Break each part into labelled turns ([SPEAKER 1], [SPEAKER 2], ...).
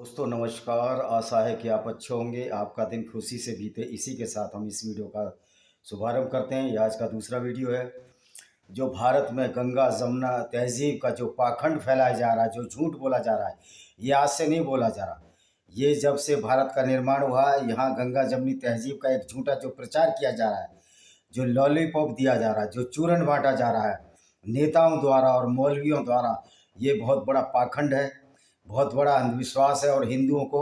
[SPEAKER 1] दोस्तों नमस्कार। आशा है कि आप अच्छे होंगे, आपका दिन खुशी से बीते। इसी के साथ हम इस वीडियो का शुभारंभ करते हैं। ये आज का दूसरा वीडियो है। जो भारत में गंगा जमुना तहजीब का जो पाखंड फैलाया जा रहा है, जो झूठ बोला जा रहा है, ये आज से नहीं बोला जा रहा। ये जब से भारत का निर्माण हुआ है, यहाँ गंगा जमुनी तहजीब का एक झूठा जो प्रचार किया जा रहा है, जो लॉलीपॉप दिया जा रहा है, जो चूरन बांटा जा रहा है नेताओं द्वारा और मौलवियों द्वारा, ये बहुत बड़ा पाखंड है, बहुत बड़ा अंधविश्वास है। और हिंदुओं को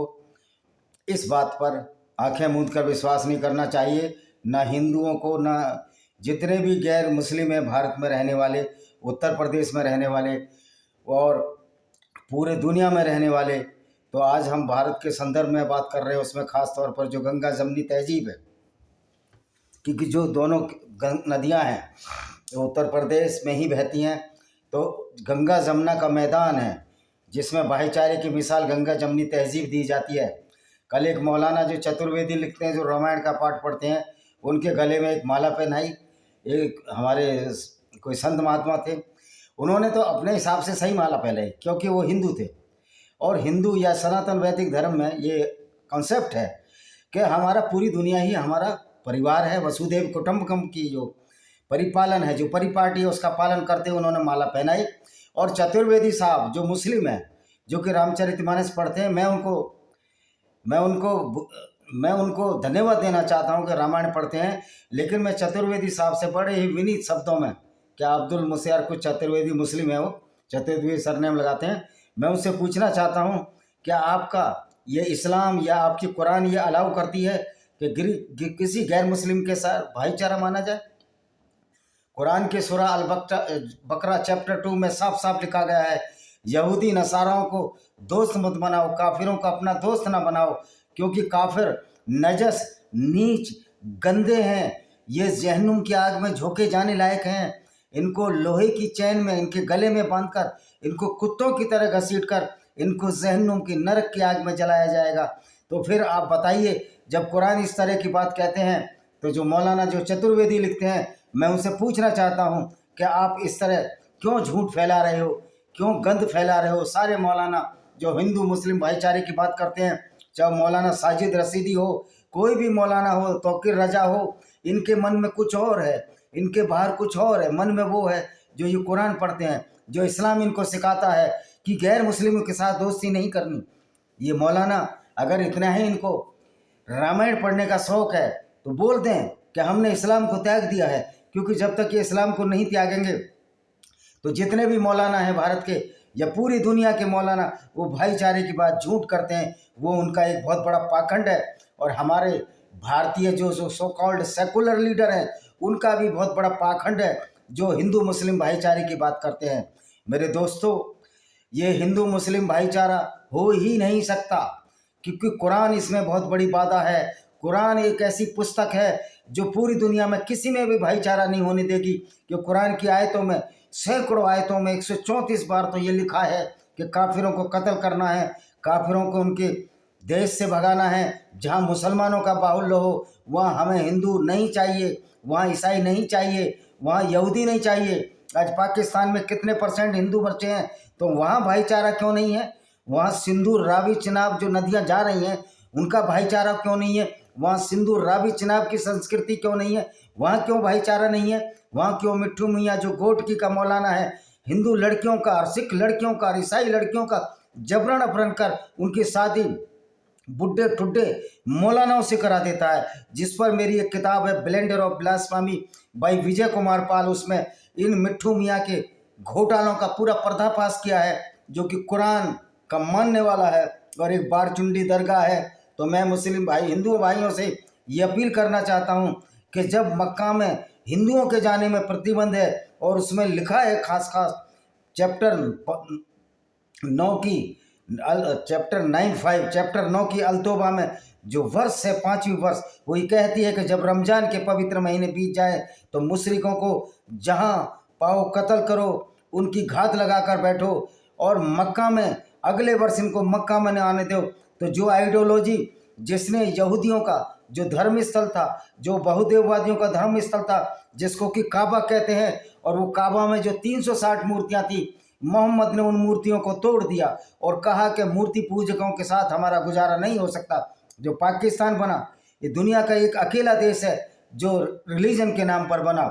[SPEAKER 1] इस बात पर आंखें मूंद कर विश्वास नहीं करना चाहिए। ना हिंदुओं को, ना जितने भी गैर मुस्लिम हैं भारत में रहने वाले, उत्तर प्रदेश में रहने वाले और पूरे दुनिया में रहने वाले। तो आज हम भारत के संदर्भ में बात कर रहे हैं, उसमें ख़ास तौर पर जो गंगा जमुनी तहजीब है, क्योंकि जो दोनों नदियां हैं वो उत्तर प्रदेश में ही बहती हैं। तो गंगा जमुना का मैदान है जिसमें भाईचारे की मिसाल गंगा जमुनी तहजीब दी जाती है। कल एक मौलाना जो चतुर्वेदी लिखते हैं, जो रामायण का पाठ पढ़ते हैं, उनके गले में एक माला पहनाई। एक हमारे कोई संत महात्मा थे, उन्होंने तो अपने हिसाब से सही माला पहनाई क्योंकि वो हिंदू थे। और हिंदू या सनातन वैदिक धर्म में ये कॉन्सेप्ट है कि हमारा पूरी दुनिया ही हमारा परिवार है। वसुधैव कुटुंबकम की जो परिपालन है, जो परिपाटी है, उसका पालन करते हुए उन्होंने माला पहनाई। और चतुर्वेदी साहब जो मुस्लिम हैं, जो कि रामचरितमानस पढ़ते हैं, मैं उनको धन्यवाद देना चाहता हूं कि रामायण पढ़ते हैं। लेकिन मैं चतुर्वेदी साहब से बड़े ही विनीत शब्दों में, क्या अब्दुल मुस्यार कुछ चतुर्वेदी मुस्लिम है, वो चतुर्वेदी सरनेम लगाते हैं, मैं उनसे पूछना चाहता हूं, क्या आपका ये इस्लाम या आपकी कुरान ये अलाउ करती है कि किसी गैर मुस्लिम के साथ भाईचारा माना जाए? कुरान के सूरा अल बकरा चैप्टर 2 में साफ साफ लिखा गया है, यहूदी नसाराओं को दोस्त मत बनाओ, काफिरों को अपना दोस्त ना बनाओ, क्योंकि काफिर नजस, नीच, गंदे हैं। ये जहन्नुम की आग में झोंके जाने लायक हैं। इनको लोहे की चैन में इनके गले में बांधकर, इनको कुत्तों की तरह घसीटकर इनको जहन्नुम की नरक की आग में जलाया जाएगा। तो फिर आप बताइए, जब कुरान इस तरह की बात कहते हैं, तो जो मौलाना जो चतुर्वेदी लिखते हैं, मैं उनसे पूछना चाहता हूं कि आप इस तरह क्यों झूठ फैला रहे हो, क्यों गंद फैला रहे हो? सारे मौलाना जो हिंदू मुस्लिम भाईचारे की बात करते हैं, चाहे मौलाना साजिद रशीदी हो, कोई भी मौलाना हो, तौकीर रजा हो, इनके मन में कुछ और है, इनके बाहर कुछ और है। मन में वो है जो ये कुरान पढ़ते हैं, जो इस्लाम इनको सिखाता है कि गैर मुस्लिमों के साथ दोस्ती नहीं करनी। ये मौलाना अगर इतना ही इनको रामायण पढ़ने का शौक है तो बोल दें कि हमने इस्लाम को त्याग दिया है, क्योंकि जब तक ये इस्लाम को नहीं त्यागेंगे तो जितने भी मौलाना हैं भारत के या पूरी दुनिया के मौलाना, वो भाईचारे की बात झूठ करते हैं। वो उनका एक बहुत बड़ा पाखंड है। और हमारे भारतीय जो सो कॉल्ड सेकुलर लीडर हैं, उनका भी बहुत बड़ा पाखंड है, जो हिंदू मुस्लिम भाईचारे की बात करते हैं। मेरे दोस्तों, ये हिंदू मुस्लिम भाईचारा हो ही नहीं सकता, क्योंकि कुरान इसमें बहुत बड़ी बाधा है। कुरान एक ऐसी पुस्तक है जो पूरी दुनिया में किसी में भी भाईचारा नहीं होने देगी। कि कुरान की आयतों में, सैकड़ों आयतों में 134 बार तो ये लिखा है कि काफिरों को कत्ल करना है, काफिरों को उनके देश से भगाना है। जहाँ मुसलमानों का बाहुल्य हो, वहाँ हमें हिंदू नहीं चाहिए, वहाँ ईसाई नहीं चाहिए, वहाँ यहूदी नहीं चाहिए। आज पाकिस्तान में कितने % हिंदू बचे हैं, तो वहाँ भाईचारा क्यों नहीं है? वहाँ सिंधु रावी चिनाब जो नदियाँ जा रही हैं, उनका भाईचारा क्यों नहीं है? वहाँ सिंधु रावी चिनाब की संस्कृति क्यों नहीं है? वहाँ क्यों भाईचारा नहीं है? वहाँ क्यों मिट्ठू मियाँ जो गोटकी का मौलाना है, हिंदू लड़कियों का और सिख लड़कियों का और ईसाई लड़कियों का जबरन अपहरण कर उनकी शादी बुड्ढे ठुड्ढे मौलानाओं से करा देता है। जिस पर मेरी एक किताब है, blender of blasphemy by Vijay Kumar Pal, उसमें इन मिट्ठू मियाँ के घोटालों का पूरा पर्दाफाश किया है, जो कि कुरान का मानने वाला है और एक बारचुंडी दरगाह है। तो मैं मुस्लिम भाई, हिंदू भाइयों से ये अपील करना चाहता हूँ कि जब मक्का में हिंदुओं के जाने में प्रतिबंध है, और उसमें लिखा है खास चैप्टर 9 की अलतोबा में जो वर्ष है, 5वीं वर्ष, वही कहती है कि जब रमजान के पवित्र महीने बीत जाए तो मुशरिकों को जहाँ पाओ कत्ल करो, उनकी घात लगाकर बैठो, और मक्का में अगले वर्ष इनको मक्का में न आने दो। तो जो आइडियोलॉजी जिसने यहूदियों का जो धर्म स्थल था, जो बहुदेववादियों का धर्म स्थल था, जिसको कि काबा कहते हैं, और वो काबा में जो 360 मूर्तियां थी, मोहम्मद ने उन मूर्तियों को तोड़ दिया और कहा कि मूर्ति पूजकों के साथ हमारा गुजारा नहीं हो सकता। जो पाकिस्तान बना, ये दुनिया का एक अकेला देश है जो रिलीजन के नाम पर बना,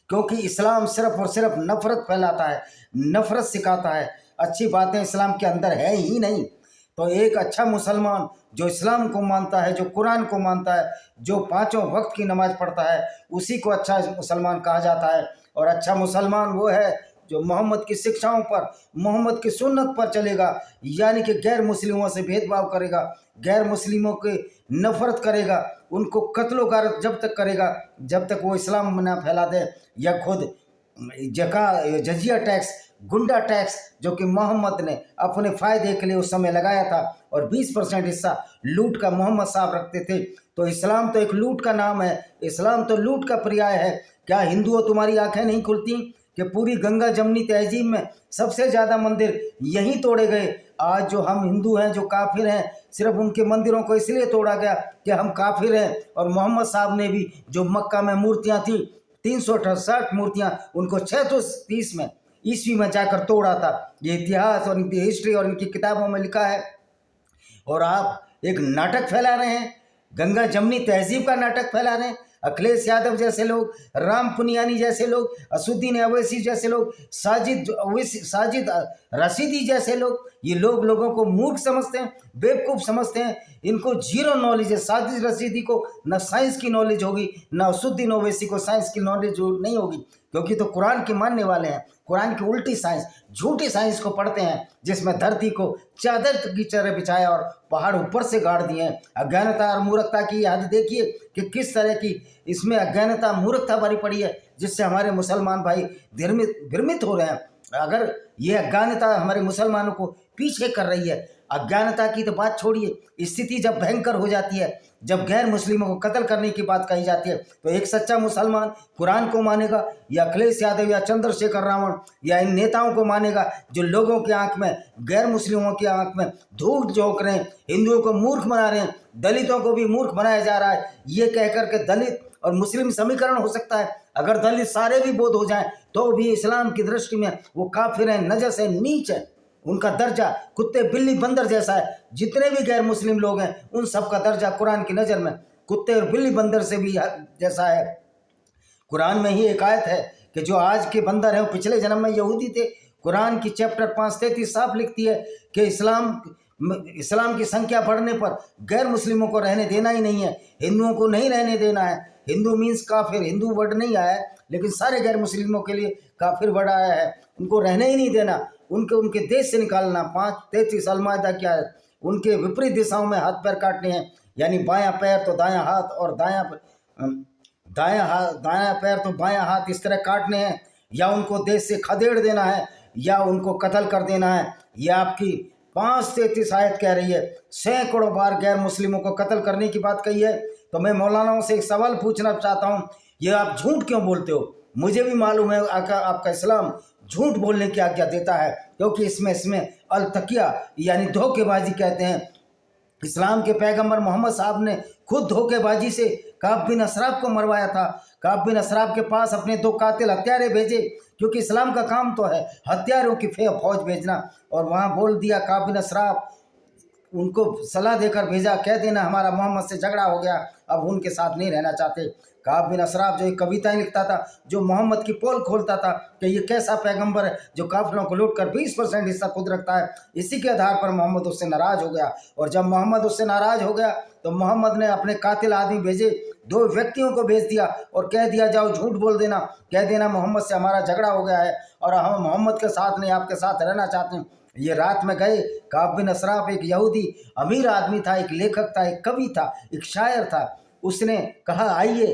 [SPEAKER 1] क्योंकि इस्लाम सिर्फ और सिर्फ नफरत फैलाता है, नफरत सिखाता है, अच्छी बातें इस्लाम के अंदर है ही नहीं। तो एक अच्छा मुसलमान जो इस्लाम को मानता है, जो कुरान को मानता है, जो पांचों वक्त की नमाज पढ़ता है, उसी को अच्छा मुसलमान कहा जाता है। और अच्छा मुसलमान वो है जो मोहम्मद की शिक्षाओं पर, मोहम्मद की सुन्नत पर चलेगा, यानी कि गैर मुस्लिमों से भेदभाव करेगा, गैर मुस्लिमों की नफरत करेगा, उनको कत्लो गारत जब तक करेगा जब तक वो इस्लाम ना फैला दे, या खुद जजिया टैक्स, गुंडा टैक्स जो कि मोहम्मद ने अपने फ़ायदे के लिए उस समय लगाया था, और 20% हिस्सा लूट का मोहम्मद साहब रखते थे। तो इस्लाम तो एक लूट का नाम है, इस्लाम तो लूट का पर्याय है। क्या हिंदुओं तुम्हारी आंखें नहीं खुलती कि पूरी गंगा जमनी तहजीब में सबसे ज़्यादा मंदिर यहीं तोड़े गए? आज जो हम हिंदू हैं, जो काफिर हैं, सिर्फ उनके मंदिरों को इसलिए तोड़ा गया कि हम काफिर हैं। और मोहम्मद साहब ने भी जो मक्का में मूर्तियाँ थी, 368 मूर्तियाँ, उनको 630 में ईस्वी में जाकर तोड़ा था। ये इतिहास और इनकी हिस्ट्री और इनकी किताबों में लिखा है। और आप एक नाटक फैला रहे हैं, गंगा जमनी तहजीब का नाटक फैला रहे हैं। अखिलेश यादव जैसे लोग, राम पुनियानी जैसे लोग, असुद्दीन अवैसी जैसे लोग, साजिद रशीदी जैसे लोग, ये लोग लोगों को मूर्ख समझते हैं, बेवकूफ़ समझते हैं। इनको जीरो नॉलेज है। साजिद रशीदी को न साइंस की नॉलेज होगी, न असुद्दीन ओवैसी को साइंस की नॉलेज नहीं होगी, क्योंकि तो कुरान के मानने वाले हैं। कुरान की उल्टी साइंस, झूठी साइंस को पढ़ते हैं, जिसमें धरती को चादर की तरह बिछाया और पहाड़ ऊपर से गाड़ दिए हैं। अज्ञानता और मूर्खता की हद देखिए कि किस तरह की इसमें अज्ञानता, मूर्खता भरी पड़ी है, जिससे हमारे मुसलमान भाई भ्रमित हो रहे हैं। अगर ये अज्ञानता हमारे मुसलमानों को पीछे कर रही है, अज्ञानता की तो बात छोड़िए, स्थिति जब भयंकर हो जाती है, जब गैर मुस्लिमों को कत्ल करने की बात कही जाती है, तो एक सच्चा मुसलमान कुरान को मानेगा, या अखिलेश यादव या चंद्रशेखर रावण या इन नेताओं को मानेगा जो लोगों की आंख में, गैर मुस्लिमों की आंख में धूल झोंक रहे हैं, हिंदुओं को मूर्ख बना रहे हैं, दलितों को भी मूर्ख बनाया जा रहा है, ये कहकर के दलित और मुस्लिम समीकरण हो सकता है। अगर दलित सारे भी बोध हो जाएं तो भी इस्लाम की दृष्टि में वो काफिर हैं, नजस है, नीच है। उनका दर्जा कुत्ते बिल्ली बंदर जैसा है। जितने भी गैर मुस्लिम लोग हैं उन सब का दर्जा कुरान की नज़र में कुत्ते और बिल्ली बंदर से भी जैसा है। कुरान में ही एक आयत है कि जो आज के बंदर हैं वो पिछले जन्म में यहूदी थे। कुरान की चैप्टर 5:33 साफ लिखती है कि इस्लाम की संख्या बढ़ने पर गैर मुस्लिमों को रहने देना ही नहीं है, हिंदुओं को नहीं रहने देना है। हिंदू मीन्स काफिर, हिंदू वर्ड नहीं आया है, लेकिन सारे गैर मुस्लिमों के लिए काफिर वर्ड आया है। उनको रहने ही नहीं देना, उनके देश से निकालना। 5:33 अल-माइदा की आयत। उनके विपरीत दिशाओं में हाथ पैर काटने हैं, यानी बायां पैर तो दायां हाथ और दायां पैर तो बायां हाथ, इस तरह काटने हैं। या उनको देश से खदेड़ देना है, या उनको कत्ल कर देना है। यह आपकी 5:33 आयत कह रही है। सैकड़ों बार गैर मुस्लिमों को कत्ल करने की बात कही है। तो मैं मौलानाओं से एक सवाल पूछना चाहता हूँ, ये आप झूठ क्यों बोलते हो? मुझे भी मालूम है आपका इस्लाम झूठ बोलने की आज्ञा देता है, क्योंकि इसमें अल-तकिया यानी धोखेबाजी कहते हैं। इस्लाम के पैगंबर मोहम्मद साहब ने खुद धोखेबाजी से काब बिन असराफ को मरवाया था। काब बिन असराफ के पास अपने 2 कातिल हत्यारे भेजे, क्योंकि इस्लाम का काम तो है हत्यारों की फौज भेजना। और वहाँ बोल दिया काब बिन असराफ, उनको सलाह देकर भेजा, कह देना हमारा मोहम्मद से झगड़ा हो गया, अब उनके साथ नहीं रहना चाहते। काब बिन असराफ जो एक कविताएं लिखता था, जो मोहम्मद की पोल खोलता था कि ये कैसा पैगंबर है जो काफिलों को लूटकर 20% हिस्सा खुद रखता है। इसी के आधार पर मोहम्मद उससे नाराज हो गया। और जब मोहम्मद उससे नाराज हो गया तो मोहम्मद ने अपने कातिल आदमी भेजे, 2 व्यक्तियों को भेज दिया और कह दिया जाओ झूठ बोल देना, कह देना मोहम्मद से हमारा झगड़ा हो गया है और हम मोहम्मद के साथ नहीं आपके साथ रहना चाहते हैं। ये रात में गए। काब बिन असराफ एक यहूदी अमीर आदमी था, एक लेखक था, एक कवि था, एक शायर था। उसने कहा आइए,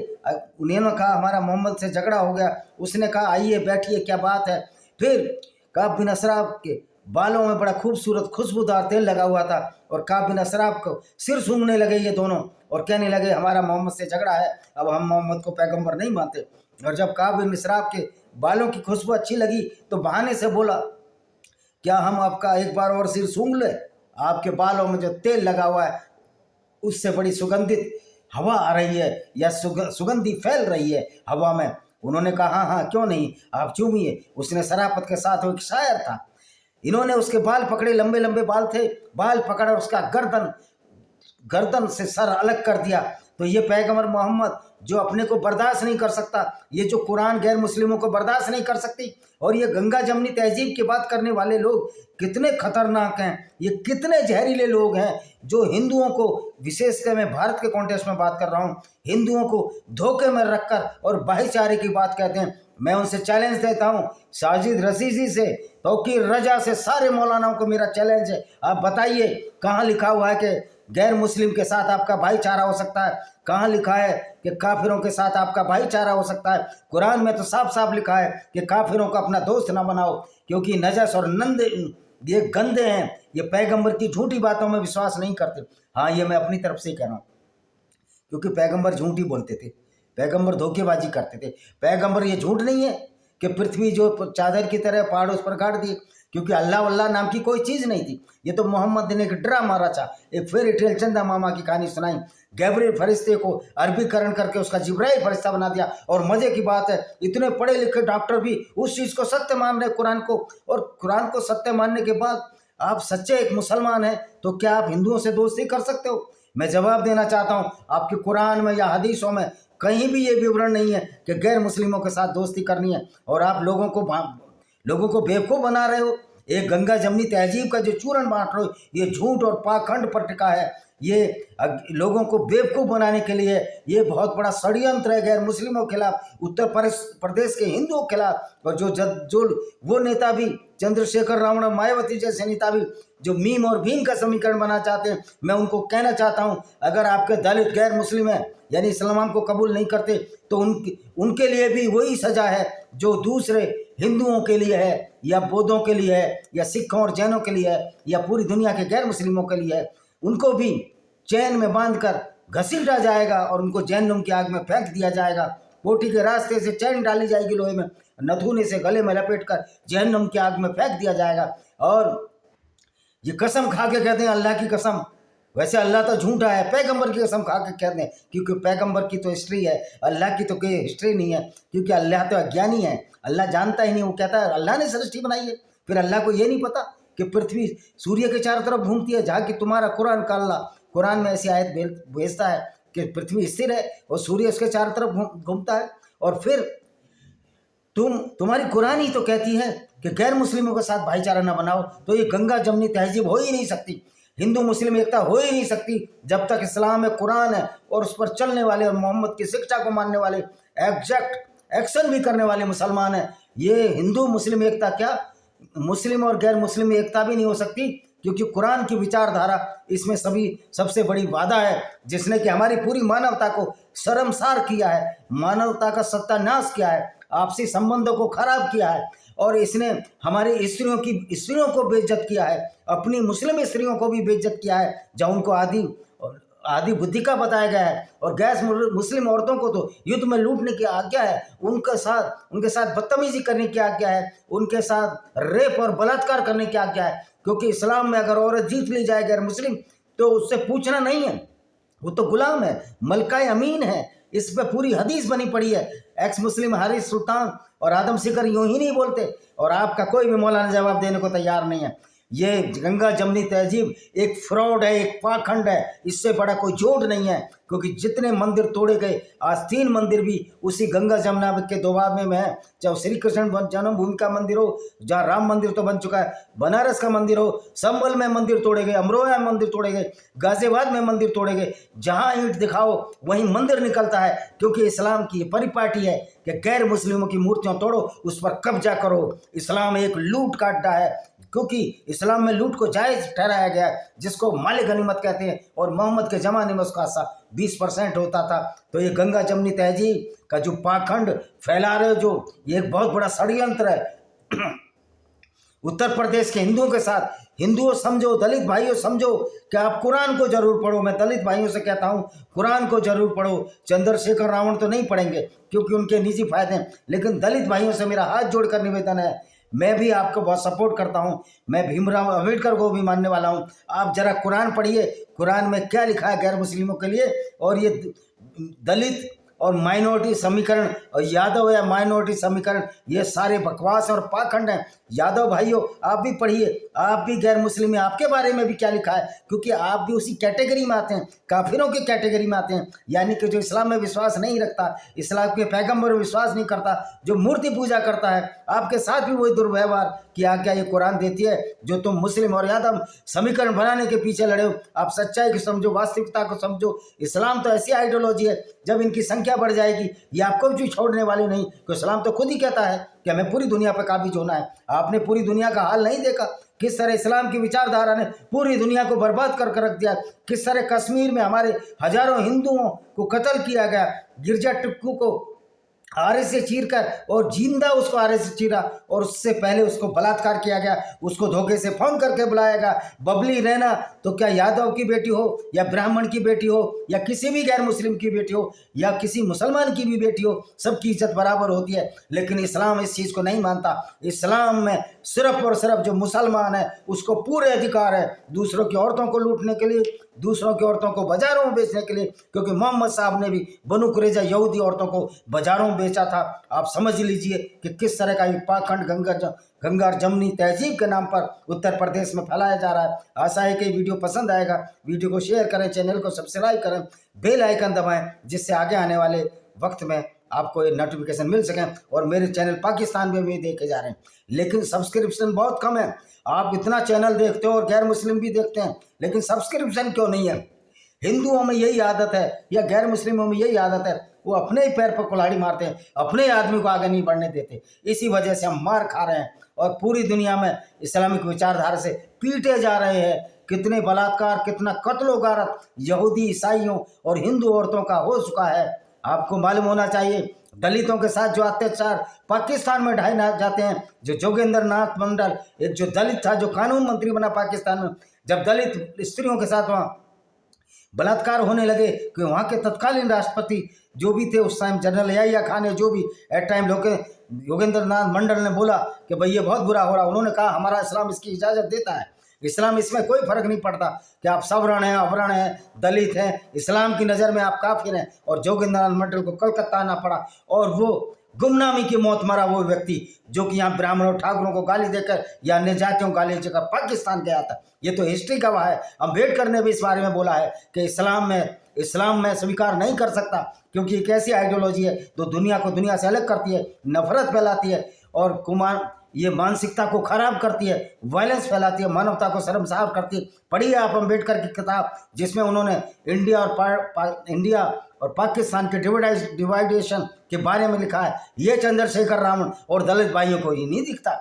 [SPEAKER 1] उन्होंने कहा हमारा मोहम्मद से झगड़ा हो गया। उसने कहा आइए बैठिए, क्या बात है। फिर काब बिन असराफ के बालों में बड़ा खूबसूरत खुशबूदार तेल लगा हुआ था और काब बिन असराफ को सिर सूंघने लगे ये दोनों और कहने लगे हमारा मोहम्मद से झगड़ा है, अब हम मोहम्मद को पैगंबर नहीं मानते। और जब काब बिन असराफ के बालों की खुशबू अच्छी लगी तो बहाने से बोला क्या हम आपका एक बार और सिर सूंघ ले? आपके बालों में जो तेल लगा हुआ है उससे बड़ी सुगंधित हवा आ रही है, या सुगंधी फैल रही है हवा में। उन्होंने कहा हाँ हाँ क्यों नहीं, आप चूमिए। उसने शराफत के साथ, वो एक शायर था। इन्होंने उसके बाल पकड़े, लंबे लंबे बाल थे, बाल पकड़ा, उसका गर्दन गर्दन से सर अलग कर दिया। तो ये पैगंबर मोहम्मद जो अपने को बर्दाश्त नहीं कर सकता, ये जो कुरान गैर मुस्लिमों को बर्दाश्त नहीं कर सकती, और ये गंगा जमनी तहजीब की बात करने वाले लोग कितने खतरनाक हैं, ये कितने जहरीले लोग हैं, जो हिंदुओं को, विशेषकर मैं भारत के कॉन्टेक्स्ट में बात कर रहा हूँ, हिंदुओं को धोखे में रखकर और भाईचारे की बात कहते हैं। मैं उनसे चैलेंज देता हूँ, साजिद रशीदी से, तौकीर रजा से, सारे मौलानाओं को मेरा चैलेंज है, आप बताइए कहाँ लिखा हुआ है कि गैर मुस्लिम के साथ आपका भाईचारा हो सकता है? कहाँ लिखा है कि काफिरों के साथ आपका भाईचारा हो सकता है? कुरान में तो साफ साफ लिखा है कि काफिरों को अपना दोस्त ना बनाओ, क्योंकि नजस और नंदे ये गंदे हैं, ये पैगंबर की झूठी बातों में विश्वास नहीं करते। हाँ, ये मैं अपनी तरफ से ही कह रहा हूँ, क्योंकि पैगंबर झूठ ही बोलते थे, पैगंबर धोखेबाजी करते थे। पैगंबर ये झूठ नहीं है कि पृथ्वी जो चादर की तरह पहाड़ उस पर गाड़ दिए, क्योंकि अल्लाह वल्लाह नाम की कोई चीज़ नहीं थी। ये तो मोहम्मद ने एक ड्रामा रचा, एक फेरी टेल, चंदा मामा की कहानी सुनाई, गैब्रियल फरिश्ते को अरबीकरण करके उसका जिब्राइल फरिश्ता बना दिया। और मज़े की बात है, इतने पढ़े लिखे डॉक्टर भी उस चीज़ को सत्य मान रहे कुरान को, और कुरान को सत्य मानने के बाद आप सच्चे एक मुसलमान हैं, तो क्या आप हिंदुओं से दोस्ती कर सकते हो? मैं जवाब देना चाहता हूँ, आपके कुरान में या हदीसों में कहीं भी ये विवरण नहीं है कि गैर मुस्लिमों के साथ दोस्ती करनी है, और आप लोगों को बेवकूफ़ बना रहे हो। एक गंगा जमनी तहजीब का जो चूरन बांट रहे हो, ये झूठ और पाखंड पर टिका है। ये लोगों को बेवकूफ़ बनाने के लिए ये बहुत बड़ा षड्यंत्र है गैर मुस्लिमों के खिलाफ, उत्तर प्रदेश के हिंदुओं के खिलाफ। और जो वो नेता भी, चंद्रशेखर रावण और मायावती जैसे नेता भी, जो मीम और भीम का समीकरण बनाना चाहते हैं, मैं उनको कहना चाहता हूँ, अगर आपके दलित गैर मुस्लिम हैं, यानी इस्लाम को कबूल नहीं करते, तो उनके लिए भी वही सज़ा है जो दूसरे हिंदुओं के लिए है, या बौद्धों के लिए है, या सिखों और जैनों के लिए है, या पूरी दुनिया के गैर मुस्लिमों के लिए है। उनको भी चैन में बांधकर घसीटा जाएगा और उनको जहन्नुम की आग में फेंक दिया जाएगा। कोठी के रास्ते से चैन डाली जाएगी लोहे में, नथुने से गले में लपेटकर जहन्नुम की आग में फेंक दिया जाएगा। और ये कसम खा के कहते हैं अल्लाह की कसम, वैसे अल्लाह तो झूठा है, पैगंबर की कसम खा के कहते हैं, क्योंकि पैगंबर की तो हिस्ट्री है, अल्लाह की तो कोई हिस्ट्री नहीं है, क्योंकि अल्लाह तो अज्ञानी है, अल्लाह जानता ही नहीं। वो कहता है अल्लाह ने सृष्टि बनाई है, फिर अल्लाह को ये नहीं पता कि पृथ्वी सूर्य के चारों तरफ घूमती है, जहाँ कि तुम्हारा कुरान का अल्लाह कुरान में ऐसी आयत भेजता है कि पृथ्वी स्थिर है और सूर्य उसके चारों तरफ घूमता है। और फिर तुम्हारी कुरान ही तो कहती है कि गैर मुस्लिमों के साथ भाईचारा न बनाओ, तो ये गंगा जमनी तहजीब हो ही नहीं सकती, हिंदू मुस्लिम एकता हो ही नहीं सकती जब तक इस्लाम है, कुरान है और उस पर चलने वाले और मोहम्मद की शिक्षा को मानने वाले, एग्जैक्ट एक्शन भी करने वाले मुसलमान हैं। ये हिंदू मुस्लिम एकता क्या, मुस्लिम और गैर मुस्लिम एकता भी नहीं हो सकती, क्योंकि कुरान की विचारधारा इसमें सबसे बड़ी वादा है, जिसने कि हमारी पूरी मानवता को शर्मसार किया है, मानवता का सत्यानाश किया है, आपसी संबंधों को खराब किया है, और इसने हमारी स्त्रियों को बेइज्जत किया है, अपनी मुस्लिम स्त्रियों को भी बेइज्जत किया है, जब उनको आदि बुद्धि का बताया गया है। और गैर मुस्लिम औरतों को तो युद्ध में लूटने की आज्ञा है, उनके साथ बदतमीजी करने की आज्ञा है, उनके साथ रेप और बलात्कार करने की आज्ञा है, क्योंकि इस्लाम में अगर औरत जीत ली जाए गैर मुस्लिम, तो उससे पूछना नहीं है, वो तो गुलाम है, मलकाए अमीन है। इस पर पूरी हदीस बनी पड़ी है। एक्स मुस्लिम हारिस सुल्तान और आदम सिकर यूं ही नहीं बोलते, और आपका कोई भी मौलाना जवाब देने को तैयार नहीं है। ये गंगा जमनी तहजीब एक फ्रॉड है, एक पाखंड है, इससे बड़ा कोई जोड़ नहीं है, क्योंकि जितने मंदिर तोड़े गए, आज 3 मंदिर भी उसी गंगा जमुना के दोबाव में है, चाहे श्री कृष्ण जन्मभूमि का मंदिर हो, जहाँ राम मंदिर तो बन चुका है, बनारस का मंदिर हो, संभल में मंदिर तोड़े गए, अमरोहा में मंदिर तोड़े गए, गाजियाबाद में मंदिर तोड़े गए, जहाँ ईंट दिखाओ वहीं मंदिर निकलता है, क्योंकि इस्लाम की परिपाटी है कि गैर मुस्लिमों की मूर्तियाँ तोड़ो, उस पर कब्जा करो। इस्लाम एक लूट का अड्डा है, क्योंकि इस्लाम में लूट को जायज़ ठहराया गया है, जिसको माले गनीमत कहते हैं, और मोहम्मद के ज़माने में उसका हिस्सा 20% होता था। तो ये गंगा जमनी तहजीब का जो पाखंड फैला रहे हो, जो ये एक बहुत बड़ा षड्यंत्र है उत्तर प्रदेश के हिंदुओं के साथ। हिंदुओं समझो, दलित भाइयों समझो कि आप कुरान को जरूर पढ़ो। मैं दलित भाइयों से कहता हूँ कुरान को जरूर पढ़ो। चंद्रशेखर रावण तो नहीं पढ़ेंगे क्योंकि उनके निजी फायदे हैं, लेकिन दलित भाइयों से मेरा हाथ जोड़कर निवेदन है, मैं भी आपको बहुत सपोर्ट करता हूं, मैं भीमराव अम्बेडकर को भी मानने वाला हूं। आप जरा कुरान पढ़िए, कुरान में क्या लिखा है गैर मुस्लिमों के लिए, और ये दलित और माइनॉरिटी समीकरण और यादव या माइनॉरिटी समीकरण, ये सारे बकवास और पाखंड हैं। यादव भाइयों, आप भी पढ़िए, आप भी गैर मुस्लिम हैं, आपके बारे में भी क्या लिखा है, क्योंकि आप भी उसी कैटेगरी में आते हैं, काफिरों की कैटेगरी में आते हैं। यानी कि जो इस्लाम में विश्वास नहीं रखता, इस्लाम के पैगंबर में विश्वास नहीं करता, जो मूर्ति पूजा करता है, आपके साथ भी वही दुर्व्यवहार कि आज्ञा ये कुरान देती है। जो तुम मुस्लिम और यादव समीकरण बनाने के पीछे लड़े हो, आप सच्चाई को समझो, वास्तविकता को समझो। इस्लाम तो ऐसी आइडियोलॉजी है, जब इनकी संख्या बढ़ जाएगी ये आपको भी छोड़ने वाली नहीं। तो इस्लाम तो खुद ही कहता है कि हमें पूरी दुनिया पर काबिज होना है। आपने पूरी दुनिया का हाल नहीं देखा, किस तरह इस्लाम की विचारधारा ने पूरी दुनिया को बर्बाद कर रख दिया, किस तरह कश्मीर में हमारे हजारों हिंदुओं को कत्ल किया गया, गिरजा टिक्कू को आरे से चीर कर, और जिंदा उसको आरे से चीरा, और उससे पहले उसको बलात्कार किया गया, उसको धोखे से फोन करके बुलाया गया। बबली रैना तो क्या यादव की बेटी हो या ब्राह्मण की बेटी हो या किसी भी गैर मुस्लिम की बेटी हो या किसी मुसलमान की भी बेटी हो, सबकी इज्जत बराबर होती है। लेकिन इस्लाम इस चीज़ को नहीं मानता। इस्लाम में सिर्फ और सिर्फ जो मुसलमान है उसको पूरे अधिकार है दूसरों की औरतों को लूटने के लिए, दूसरों की औरतों को बाजारों में बेचने के लिए, क्योंकि मोहम्मद साहब ने भी बनु कुरैजा यहूदी औरतों को बाजारों में बेचा था। आप समझ लीजिए कि किस तरह का पाखंड गंगा और जमनी तहजीब के नाम पर उत्तर प्रदेश में फैलाया जा रहा है। आशा है कि वीडियो पसंद आएगा। वीडियो को शेयर करें, चैनल को सब्सक्राइब करें, बेल आइकन दबाएं, जिससे आगे आने वाले वक्त में आपको ये नोटिफिकेशन मिल सकें। और मेरे चैनल पाकिस्तान में भी देखे जा रहे हैं, लेकिन सब्सक्रिप्शन बहुत कम है। आप इतना चैनल देखते हो और गैर मुस्लिम भी देखते हैं, लेकिन सब्सक्रिप्शन क्यों नहीं है? हिंदुओं में यही आदत है या गैर मुस्लिमों में यही आदत है, वो अपने ही पैर पर कुल्हाड़ी मारते हैं, अपने आदमी को आगे नहीं बढ़ने देते। इसी वजह से हम मार खा रहे हैं और पूरी दुनिया में इस्लामिक विचारधारा से पीटे जा रहे हैं। कितने बलात्कार, कितना कत्लो गारत यहूदी, ईसाइयों और हिंदू औरतों का हो चुका है। आपको मालूम होना चाहिए, दलितों के साथ जो अत्याचार पाकिस्तान में ढाए जाते हैं। जो जोगेंद्र नाथ मंडल, एक जो दलित था, जो कानून मंत्री बना पाकिस्तान में, जब दलित स्त्रियों के साथ वहाँ बलात्कार होने लगे, कि वहाँ के तत्कालीन राष्ट्रपति जो भी थे उस टाइम, जनरल याहिया खान है, जो भी एट टाइम योगेंद्र नाथ मंडल ने बोला कि भाई ये बहुत बुरा हो रहा। उन्होंने कहा हमारा इस्लाम इसकी इजाज़त देता है, इस्लाम इसमें कोई फर्क नहीं पड़ता कि आप सवर्ण हैं, अवर्ण हैं, दलित हैं, इस्लाम की नज़र में आप काफिर हैं। और जोगेंद्र नाथ मंडल को कलकत्ता आना पड़ा और वो गुमनामी की मौत मरा, वो व्यक्ति जो कि यहाँ ब्राह्मणों ठाकुरों को गाली देकर या अन्य जातियों को गाली देकर पाकिस्तान गया था। ये तो हिस्ट्री गवाह है। अम्बेडकर ने भी इस बारे में बोला है कि इस्लाम में स्वीकार नहीं कर सकता, क्योंकि एक ऐसी आइडियोलॉजी है जो दुनिया को दुनिया से अलग करती है, नफरत फैलाती है और ये मानसिकता को खराब करती है, वायलेंस फैलाती है, मानवता को शर्मसार करती है। पढ़िए आप अम्बेडकर की किताब, जिसमें उन्होंने इंडिया और पाकिस्तान के डिवाइडेशन के बारे में लिखा है। ये चंद्रशेखर रावण और दलित भाइयों को ये नहीं दिखता।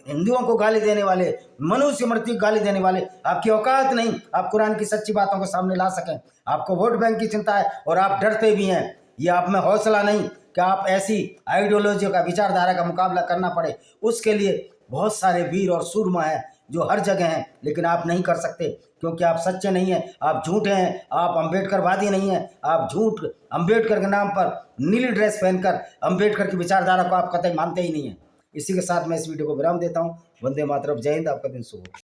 [SPEAKER 1] हिंदुओं को गाली देने वाले, मनुष्य मृत्यु गाली देने वाले, आपकी औकात नहीं आप कुरान की सच्ची बातों को सामने ला सकें। आपको वोट बैंक की चिंता है और आप डरते भी हैं। ये आप में हौसला नहीं कि आप ऐसी आइडियोलॉजी का, विचारधारा का मुकाबला करना पड़े। उसके लिए बहुत सारे वीर और सूरमा हैं जो हर जगह हैं, लेकिन आप नहीं कर सकते क्योंकि आप सच्चे नहीं हैं, आप झूठे हैं, आप अम्बेडकरवादी नहीं हैं। आप झूठ अम्बेडकर के नाम पर नीली ड्रेस पहनकर अम्बेडकर की विचारधारा को आप कतई मानते ही नहीं हैं। इसी के साथ मैं इस वीडियो को विराम देता हूँ। वंदे मातरम, जय हिंद, आपका दिन शुभ हो।